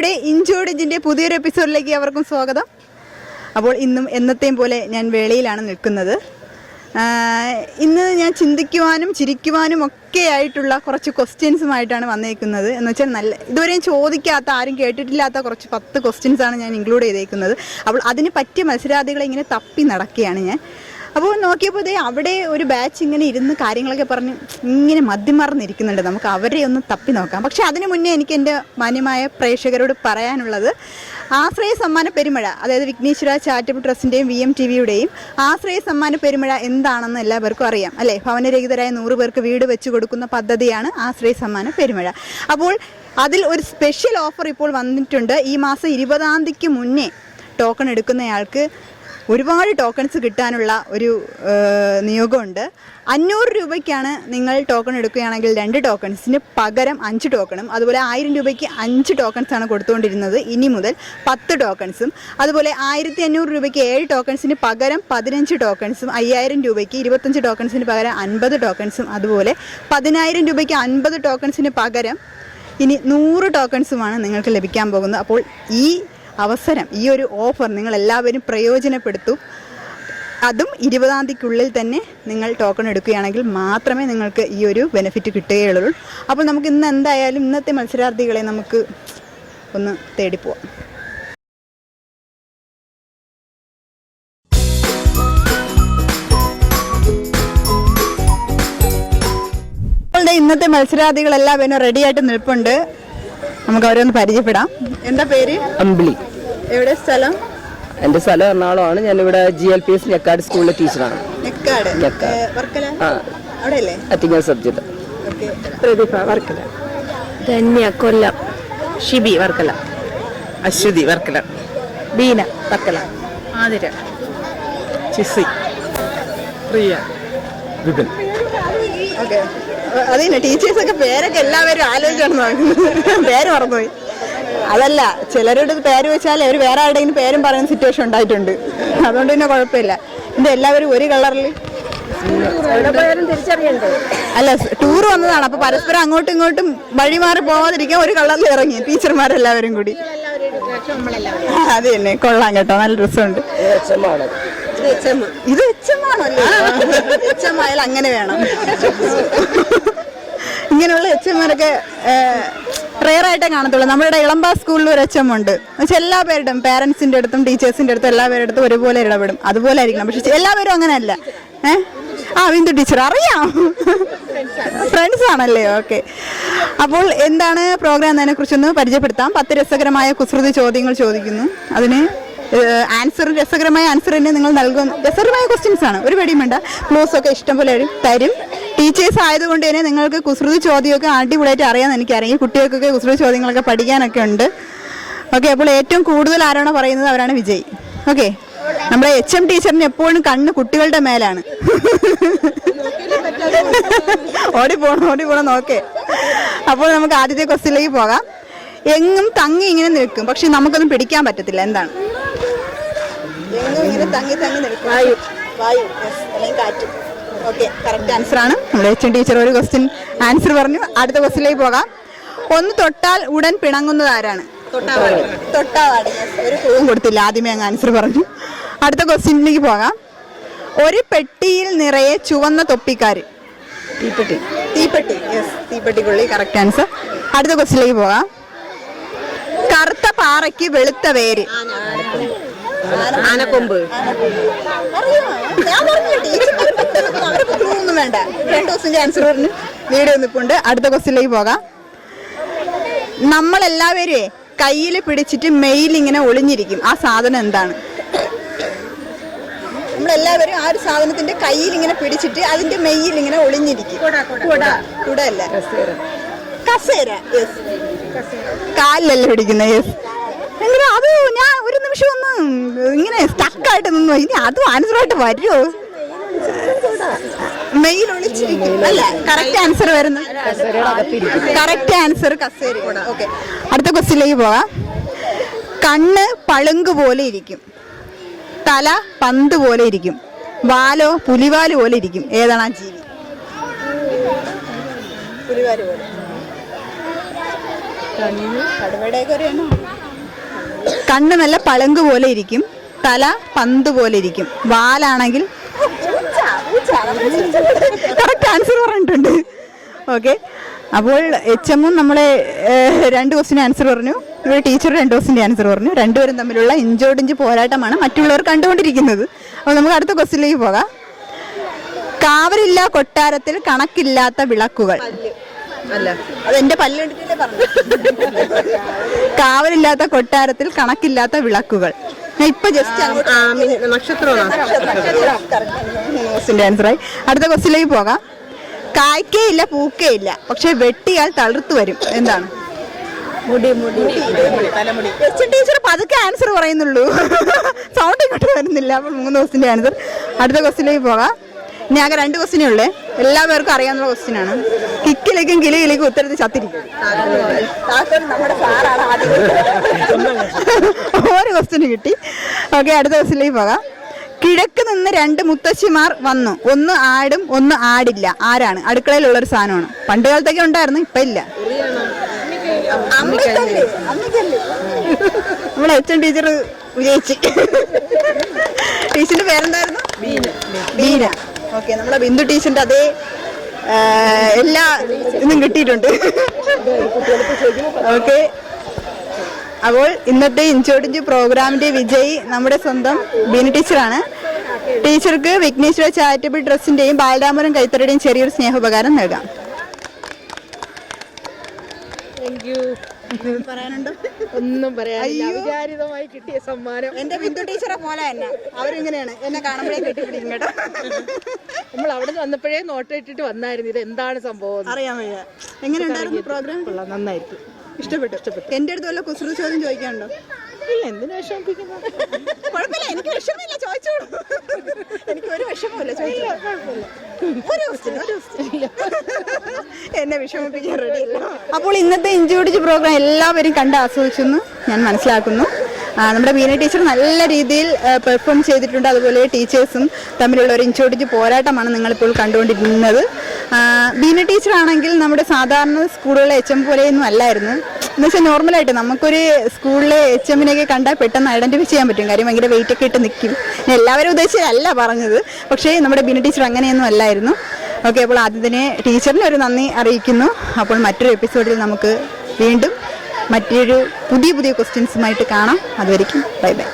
ടിവിയുടെ ഇഞ്ചോടിഞ്ചിൻ്റെ പുതിയൊരു എപ്പിസോഡിലേക്ക് അവർക്കും സ്വാഗതം. അപ്പോൾ ഇന്നും എന്നത്തെയും പോലെ ഞാൻ വേളയിലാണ് നിൽക്കുന്നത്. ഇന്ന് ഞാൻ ചിന്തിക്കുവാനും ചിരിക്കുവാനും ഒക്കെ ആയിട്ടുള്ള കുറച്ച് ക്വസ്റ്റ്യൻസുമായിട്ടാണ് വന്നേക്കുന്നത്. എന്ന് വെച്ചാൽ ഇതുവരെയും ചോദിക്കാത്ത, ആരും കേട്ടിട്ടില്ലാത്ത കുറച്ച് 10 ക്വസ്റ്റ്യൻസാണ് ഞാൻ ഇൻക്ലൂഡ് ചെയ്തേക്കുന്നത്. അപ്പോൾ അതിന് പറ്റിയ മത്സരാർത്ഥികളെ ഇങ്ങനെ തപ്പി നടക്കുകയാണ് ഞാൻ. അപ്പോൾ നോക്കിയപ്പോൾ അവിടെ ഒരു ബാച്ച് ഇങ്ങനെ ഇരുന്ന് കാര്യങ്ങളൊക്കെ പറഞ്ഞ് ഇങ്ങനെ മദ്യമറന്നിരിക്കുന്നുണ്ട്. നമുക്ക് അവരെ ഒന്ന് തപ്പി നോക്കാം. പക്ഷേ അതിനു മുന്നേ എനിക്ക് എൻ്റെ മാന്യമായ പ്രേക്ഷകരോട് പറയാനുള്ളത്, ആശ്രയ സമ്മാന പെരുമഴ, അതായത് വിഘ്നേശ്വര ചാരിറ്റബിൾ ട്രസ്റ്റിൻ്റെയും VMTVയുടെയും ആശ്രയ സമ്മാന പെരുമഴ എന്താണെന്ന് എല്ലാവർക്കും അറിയാം അല്ലേ? ഭവനരഹിതരായ 100 പേർക്ക് വീട് വെച്ച് കൊടുക്കുന്ന പദ്ധതിയാണ് ആശ്രയ സമ്മാന പെരുമഴ. അപ്പോൾ അതിൽ ഒരു സ്പെഷ്യൽ ഓഫർ ഇപ്പോൾ വന്നിട്ടുണ്ട്. ഈ മാസം 20-ാം തീയതിക്ക് മുന്നേ ടോക്കൺ എടുക്കുന്നയാൾക്ക് ഒരുപാട് ടോക്കൺസ് കിട്ടാനുള്ള ഒരു നിയോഗമുണ്ട്. 500 രൂപയ്ക്കാണ് നിങ്ങൾ ടോക്കൺ എടുക്കുകയാണെങ്കിൽ 2 ടോക്കൺസിന് പകരം 5 ടോക്കണും, അതുപോലെ 1000 രൂപയ്ക്ക് 5 ടോക്കൺസാണ് കൊടുത്തുകൊണ്ടിരുന്നത്. ഇനി മുതൽ 10 ടോക്കൺസും, അതുപോലെ 1500 രൂപയ്ക്ക് 7 ടോക്കൺസിന് പകരം 15 ടോക്കൺസും, 5000 രൂപയ്ക്ക് 25 ടോക്കൺസിന് പകരം 50 ടോക്കൺസും, അതുപോലെ 10000 രൂപയ്ക്ക് 50 ടോക്കൺസിന് പകരം ഇനി 100 ടോക്കൺസുമാണ് നിങ്ങൾക്ക് ലഭിക്കാൻ പോകുന്നത്. അപ്പോൾ ഈ അവസരം, ഈ ഒരു ഓഫർ നിങ്ങൾ എല്ലാവരും പ്രയോജനപ്പെടുത്തും. അതും 20-ാം തീയതിക്കുള്ളിൽ തന്നെ നിങ്ങൾ ടോക്കൺ എടുക്കുകയാണെങ്കിൽ മാത്രമേ നിങ്ങൾക്ക് ഈ ഒരു ബെനിഫിറ്റ് കിട്ടുകയുള്ളൂ. അപ്പോൾ നമുക്ക് ഇന്ന് എന്തായാലും ഇന്നത്തെ മത്സരാർത്ഥികളെ നമുക്ക് ഒന്ന് തേടിപ്പോവാം. ഇന്നത്തെ മത്സരാർത്ഥികളെല്ലാവരും റെഡിയായിട്ട് നിൽപ്പുണ്ട്. നമുക്ക് അവരൊന്ന് പരിചയപ്പെടാം. എന്താ പേര്? അമ്പിളി. എവിടെ സ്ഥലം? എന്റെ സ്ഥലം എറണാകുളമാണ്. ഞാനിവിടെ GLPS ഞെക്കാട് സ്കൂളിലെ ടീച്ചറാണ്. അറ്റിങ്ങൽ സബ്ജക്ട്. പ്രതിഭ വർക്കല. ധന്യ കൊല്ലം. ഷിബി വർക്കല. അശ്വതി വർക്കല. ബീന വർക്കല. ആതിര. ചിസി. പ്രിയ. വിപിൻ. ഓക്കെ, അതിന് ടീച്ചേഴ്സൊക്കെ പേരൊക്കെ എല്ലാവരും ആലോചിച്ചാണ് നോക്കുന്നത്. പേര് മറന്നുപോയി. അതല്ല, ചിലരുടെ പേര് വെച്ചാൽ അവർ വേറെ ആരുടെയും പേരും പറയുന്ന സിറ്റുവേഷൻ ഉണ്ടായിട്ടുണ്ട്. അതുകൊണ്ട് പിന്നെ കുഴപ്പമില്ല. ഇത് എല്ലാവരും ഒരു കളറിൽ അല്ല, ടൂർ വന്നതാണ്. അപ്പൊ പരസ്പരം അങ്ങോട്ടും ഇങ്ങോട്ടും വഴിമാറി പോവാതിരിക്കാൻ ഒരു കളറിൽ ഇറങ്ങി ടീച്ചർമാരെല്ലാവരും കൂടി. അത് തന്നെ, കൊള്ളാം കേട്ടോ, നല്ല രസമുണ്ട്. ഇത് HM-ആണല്ലോ. HM-ആയാൽ അങ്ങനെ വേണം. ഇങ്ങനെയുള്ള HM-മാരൊക്കെ റെയറായിട്ടേ കാണത്തുള്ളൂ. നമ്മുടെ ഇളമ്പാ സ്കൂളിൽ ഒരു HM ഉണ്ട്. എന്നുവെച്ചാൽ എല്ലാ പേരുടെയും, പേരൻസിൻ്റെ അടുത്തും ടീച്ചേഴ്സിൻ്റെ അടുത്തും എല്ലാവരുടെ അടുത്തും ഒരുപോലെ ഇടപെടും. അതുപോലെ ആയിരിക്കണം. പക്ഷെ എല്ലാവരും അങ്ങനെയല്ല. ബിന്ദു ടീച്ചർ അറിയാം, ഫ്രണ്ട്സ് ആണല്ലേ? ഓക്കെ. അപ്പോൾ എന്താണ് പ്രോഗ്രാം എന്നതിനെ കുറിച്ചൊന്ന് പരിചയപ്പെടുത്താം. 10 രസകരമായ കുസൃതി ചോദ്യങ്ങൾ ചോദിക്കുന്നു. അതിന് രസകരമായ ആൻസർ തന്നെ നിങ്ങൾ നൽകുന്ന രസകരമായ ക്വസ്റ്റ്യൻസ് ആണ്. ഒരു പേടിയും വേണ്ട. ക്ലോസ് ഒക്കെ ഇഷ്ടംപോലെ തരും. ടീച്ചേഴ്സ് ആയതുകൊണ്ട് തന്നെ നിങ്ങൾക്ക് കുസൃതി ചോദ്യമൊക്കെ അടിപൊളിയായിട്ട് അറിയാമെന്ന് എനിക്കറിയാം. കുട്ടികൾക്കൊക്കെ കുസൃതി ചോദ്യങ്ങളൊക്കെ പഠിക്കാനൊക്കെ ഉണ്ട്. ഓക്കെ, അപ്പോൾ ഏറ്റവും കൂടുതൽ ആരാണോ പറയുന്നത് അവരാണ് വിജയി. ഓക്കെ, നമ്മുടെ HM ടീച്ചറിന് എപ്പോഴും കണ്ണ് കുട്ടികളുടെ മേലാണ്. ഓടിപ്പോണം നോക്കേ. അപ്പോൾ നമുക്ക് ആദ്യത്തെ ക്വസ്റ്റ്യനിലേക്ക് പോകാം. എങ്ങും തങ്ങി ഇങ്ങനെ നിൽക്കും, പക്ഷെ നമുക്കൊന്നും പിടിക്കാൻ പറ്റത്തില്ല. എന്താണ്? എങ്ങും ഇങ്ങനെ തങ്ങി നിൽക്കും. വായു അല്ലെങ്കിൽ കാറ്റ്. ഓക്കെ, കറക്റ്റ് ആൻസർ ആണ്. നമ്മുടെ HM ടീച്ചർ ഒരു ക്വസ്റ്റ്യൻ ആൻസർ പറഞ്ഞു. അടുത്ത ക്വസ്റ്റ്യനിലേക്ക് പോകാം. ഒന്ന് തൊട്ടാൽ ഉടൻ പിണങ്ങുന്നത് ആരാണ്? തൊട്ടാവാടി. ഒരു ക്ലൂവും കൊടുത്തില്ല, ആദ്യമേ അങ്ങ് ആൻസർ പറഞ്ഞു. അടുത്ത ക്വസ്റ്റ്യനിലേക്ക് പോകാം. ഒരു പെട്ടിയിൽ നിറയെ ചുവന്ന തൊപ്പിക്കാര്. തീപ്പെട്ടി. യെസ്, തീപ്പെട്ടിക്കുള്ളി. Correct answer. അടുത്ത ക്വസ്റ്റ്യനിലേക്ക് പോകാം. കറുത്ത പാറയ്ക്ക് വെളുത്ത വേര്. ആനക്കൊമ്പ്. ഒന്നും വേണ്ട, 2 ദിവസത്തിന്റെ ആൻസർ പറഞ്ഞു. വീഡിയോ നിൽപ്പുണ്ട്. അടുത്ത ക്വസ്റ്റ്യനിലേക്ക് പോകാം. നമ്മളെല്ലാവരും കയ്യിൽ പിടിച്ചിട്ട് മെയിൽ ഇങ്ങനെ ഒളിഞ്ഞിരിക്കും. ആ സാധനം എന്താണ്? നമ്മളെല്ലാവരും ആ ഒരു സാധനത്തിന്റെ കയ്യിൽ ഇങ്ങനെ പിടിച്ചിട്ട് അതിന്റെ മെയിൽ ഇങ്ങനെ ഒളിഞ്ഞിരിക്കും. കുടയല്ല, കസേര. യെസ്, കാലിലല്ലേ പിടിക്കുന്നത്. യെസ്. അത് ഞാൻ ഒരു നിമിഷം ഒന്ന് ഇങ്ങനെ സ്റ്റക്കായിട്ട് നിന്നു. ഇനി അതും ആൻസറായിട്ട് വരുമോ? മെയിൽ ഒളിച്ചിരിക്കും. അല്ല, കറക്റ്റ് ആൻസർ വരുന്നത്. കറക്റ്റ് ആൻസർ കസേര. ഓക്കെ, അടുത്ത ക്വസ്റ്റ്യനിലേക്ക് പോകാം. കണ്ണ് പളുങ്ക് പോലെ ഇരിക്കും, തല പന്ത് പോലെ ഇരിക്കും, വാലോ പുലിവാല് പോലെ ഇരിക്കും. ഏതാണ് ആ ജീവി? പുലിവാല് പോലെ. കണ്ണ് നല്ല പളങ്ക് പോലെ ഇരിക്കും, തല പന്ത് പോലെ ഇരിക്കും, വാലാണെങ്കിൽ കറക്റ്റ് ആൻസർ പറഞ്ഞിട്ടുണ്ട്. ഓക്കെ, അപ്പോൾ HMഉം നമ്മളെ 2 ക്വസ്റ്റിന് ആൻസർ പറഞ്ഞു, ഇവിടെ ടീച്ചർ 2 ക്വസ്റ്റിൻ്റെ ആൻസർ പറഞ്ഞു. രണ്ടുപേരും തമ്മിലുള്ള ഇഞ്ചോടിഞ്ച് പോരാട്ടമാണ് മറ്റുള്ളവർ കണ്ടുകൊണ്ടിരിക്കുന്നത്. അപ്പോൾ നമുക്ക് അടുത്ത ക്വസ്റ്റിലേക്ക് പോകാം. കാവലില്ല കൊട്ടാരത്തിൽ കണക്കില്ലാത്ത വിളക്കുകൾ. അല്ല, അതെന്റെ പല്ലെടുത്തിട്ടേ പറഞ്ഞു. കാവലില്ലാത്ത കൊട്ടാരത്തിൽ കണക്കില്ലാത്ത വിളക്കുകൾ. ഞാൻ ഇപ്പൊ ജസ്റ്റ് ആൻസറായി. അടുത്ത ക്വസ്റ്റിലേക്ക് പോകാം. കായ്ക്കേ ഇല്ല പൂക്കേ ഇല്ല, പക്ഷെ വെട്ടിയാൽ തളിർത്തു വരും. എന്താണ്? ടീച്ചർ പതുക്കെ ആൻസർ പറയുന്നുള്ളൂ, സൗണ്ട് ഇങ്ങോട്ട് വരുന്നില്ല. അപ്പോൾ 3 ക്വസ്റ്റിന്റെ ആൻസർ. അടുത്ത ക്വസ്റ്റിലേക്ക് പോകാം. ഇനി ആകെ 2 ക്വസ്റ്റിനേ ഉള്ളേ, എല്ലാവർക്കും അറിയാവുന്ന ക്വസ്റ്റിനാണ്. കിക്കിലേക്കും കിളിയിലേക്കും ഉത്തരത്തിൽ ചത്തിരിക്കും. ഒരു ക്വസ്റ്റിന് കിട്ടി. ഓക്കെ, അടുത്ത ക്വസ്റ്റിലേക്ക് പോകാം. കിഴക്ക് നിന്ന് 2 മുത്തശ്ശിമാർ വന്നു, ഒന്ന് ആടും ഒന്ന് ആടില്ല. ആരാണ്? അടുക്കളയിലുള്ളൊരു സാധനമാണ്. പണ്ട് കാലത്തൊക്കെ ഉണ്ടായിരുന്നു, ഇപ്പൊ ഇല്ല. നമ്മളെ HM ടീച്ചർ വിജയിച്ച്. ടീച്ചറിന്റെ പേരെന്തായിരുന്നു? ബീന. ഓക്കെ, നമ്മളെ ബിന്ദു ടീച്ചറിന്റെ അതേ എല്ലാ ഇതും കിട്ടിയിട്ടുണ്ട്. ഓക്കെ, അപ്പോൾ ഇന്നത്തെ ഇഞ്ചോടിഞ്ച് പ്രോഗ്രാമിന്റെ വിജയി നമ്മുടെ സ്വന്തം ബീന ടീച്ചറാണ്. ടീച്ചർക്ക് വിഘ്നേശ്വര ചാരിറ്റബിൾ ട്രസ്റ്റിന്റെയും ബാലരാമപുരം കൈത്തറിയുടെയും ചെറിയൊരു സ്നേഹോപകാരം നൽകാം. പറയാനുണ്ടോ? ഒന്നും പറയാനില്ല. അവിചാരിതമായി കിട്ടിയ സമ്മാനം. എന്റെ ബിന്ദു ടീച്ചറെ പോലെ തന്നെ അവരിങ്ങനെയാണ്, എന്നെ കാണുമ്പോഴേ കെട്ടിപ്പിടിക്കും കേട്ടോ. നമ്മൾ അവിടെ നിന്ന് വന്നപ്പോഴേ നോട്ടിട്ടിട്ട് വന്നായിരുന്നു ഇത് എന്താണ് സംഭവം അറിയാൻ വയ്യ. എങ്ങനെയുണ്ടായിരുന്നു പ്രോഗ്രാം? നന്നായിരിക്കും. ഇഷ്ടപ്പെട്ടു. എന്റെ അടുത്ത് വല്ല കുസൃതി ചോദ്യം ചോദിക്കാനുണ്ടോ? എന്തിനു വിഷമിപ്പിക്കുന്നു? കുഴപ്പമില്ല, എനിക്ക് വിഷമമില്ല, ചോദിച്ചോളൂ. എനിക്ക് ഒരു വിഷമമില്ല, എന്നെ വിഷമിപ്പിക്കാൻ റെഡിയല്ല. അപ്പോൾ ഇന്നത്തെ ഇഞ്ചോടിഞ്ച് പ്രോഗ്രാം എല്ലാവരും കണ്ട് ആസ്വദിച്ചെന്ന് ഞാൻ മനസ്സിലാക്കുന്നു. നമ്മുടെ ബീന ടീച്ചർ നല്ല രീതിയിൽ പെർഫോം ചെയ്തിട്ടുണ്ട്. അതുപോലെ ടീച്ചേഴ്സും തമ്മിലുള്ള ഒരു ഇഞ്ചോടിഞ്ച് പോരാട്ടമാണ് നിങ്ങളിപ്പോൾ കണ്ടുകൊണ്ടിരിക്കുന്നത്. ബീന ടീച്ചറാണെങ്കിൽ നമ്മുടെ സാധാരണ സ്കൂളുകളിലെ HM പോലെയൊന്നും അല്ലായിരുന്നു. എന്ന് വെച്ചാൽ നോർമലായിട്ട് നമുക്കൊരു സ്കൂളിലെ HMനെയൊക്കെ കണ്ടാൽ പെട്ടെന്ന് ഐഡന്റിഫൈ ചെയ്യാൻ പറ്റും. കാര്യം ഭയങ്കര വെയിറ്റ് ഒക്കെ ഇട്ട് നിൽക്കും. എല്ലാവരും ഉദ്ദേശിച്ചല്ല പറഞ്ഞത്, പക്ഷേ നമ്മുടെ ബീന ടീച്ചർ അങ്ങനെയൊന്നും അല്ലായിരുന്നു. ഓക്കെ, അപ്പോൾ ആദ്യത്തിന് ടീച്ചറിന് ഒരു നന്ദി അറിയിക്കുന്നു. അപ്പോൾ മറ്റൊരു എപ്പിസോഡിൽ നമുക്ക് വീണ്ടും മറ്റൊരു പുതിയ ക്വസ്റ്റ്യൻസുമായിട്ട് കാണാം. അതുവരെയ്ക്കും ബൈ ബൈ.